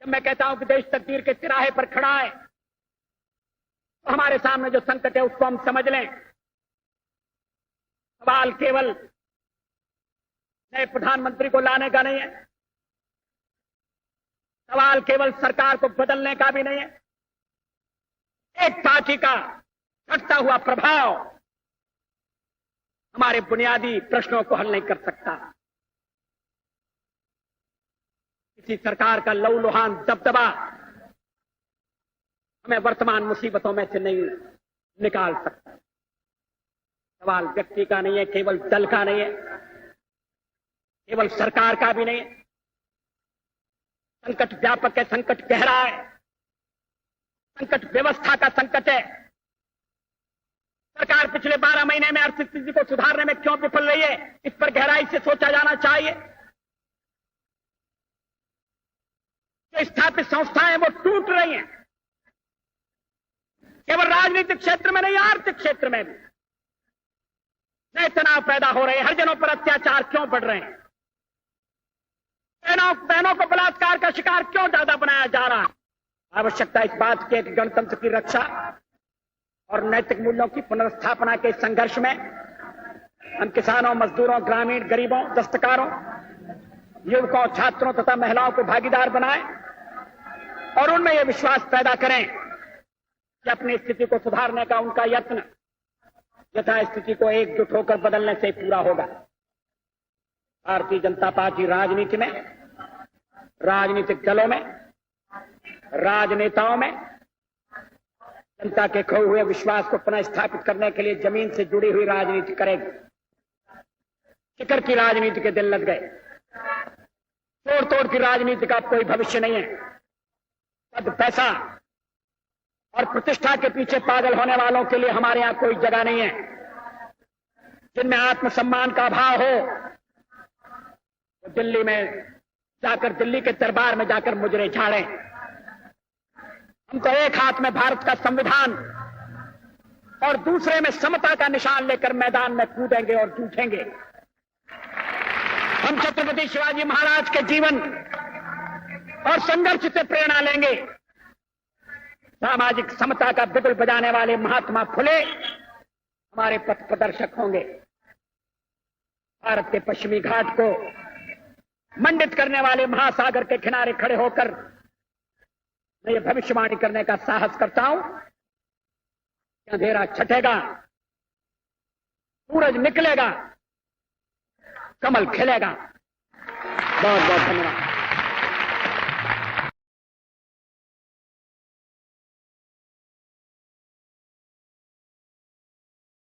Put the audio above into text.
जब मैं कहता हूं कि देश तकदीर के तिराहे पर खड़ा है, तो हमारे सामने जो संकट है उसको हम समझ लें। सवाल केवल नए प्रधानमंत्री को लाने का नहीं है, सवाल केवल सरकार को बदलने का भी नहीं है। एक पार्टी का घटता हुआ प्रभाव हमारे बुनियादी प्रश्नों को हल नहीं कर सकता। किसी सरकार का लहूलुहान दबदबा हमें वर्तमान मुसीबतों में से नहीं निकाल सकता। सवाल व्यक्ति का नहीं है, केवल दल का नहीं है, केवल सरकार का भी नहीं है। संकट व्यापक है, संकट गहरा है, संकट व्यवस्था का संकट है। सरकार पिछले 12 महीने में आर्थिक स्थिति को सुधारने में क्यों विफल रही है, इस पर गहराई से सोचा जाना चाहिए। जो स्थापित संस्थाएं वो टूट रही हैं, केवल राजनीतिक क्षेत्र में नहीं, आर्थिक क्षेत्र में भी नए तनाव पैदा हो रहे हैं। हरिजनों पर अत्याचार क्यों बढ़ रहे हैं? बहनों को बलात्कार का शिकार क्यों ज्यादा बनाया जा रहा है? आवश्यकता इस बात की कि गणतंत्र की रक्षा और नैतिक मूल्यों की पुनर्स्थापना के संघर्ष में हम किसानों, मजदूरों, ग्रामीण, गरीबों, दस्तकारों, युवकों, छात्रों तथा महिलाओं को भागीदार बनाएं और उनमें यह विश्वास पैदा करें कि अपनी स्थिति को सुधारने का उनका यत्न यथा स्थिति को एकजुट होकर बदलने से पूरा होगा। भारतीय जनता पार्टी राजनीति में, राजनीतिक दलों में, राजनेताओं में जनता के खोए हुए विश्वास को पुनः स्थापित करने के लिए जमीन से जुड़ी हुई राजनीति करेगी। शिखर की राजनीति के दिन लग गए, तोड़ तोड़ की राजनीति का कोई भविष्य नहीं है। पद, पैसा और प्रतिष्ठा के पीछे पागल होने वालों के लिए हमारे यहां कोई जगह नहीं है। जिनमें आत्मसम्मान का अभाव हो वो दिल्ली में जाकर, दिल्ली के दरबार में जाकर मुजरे झाड़ें। हम तो एक हाथ में भारत का संविधान और दूसरे में समता का निशान लेकर मैदान में कूदेंगे और जूझेंगे। हम छत्रपति शिवाजी महाराज के जीवन और संघर्ष से प्रेरणा लेंगे। सामाजिक समता का बिगुल बजाने वाले महात्मा फुले हमारे पथ प्रदर्शक होंगे। भारत के पश्चिमी घाट को मंडित करने वाले महासागर के किनारे खड़े होकर मैं ये भविष्यवाणी करने का साहस करता हूं कि अंधेरा छटेगा, सूरज निकलेगा, कमल खिलेगा। बहुत बहुत धन्यवाद।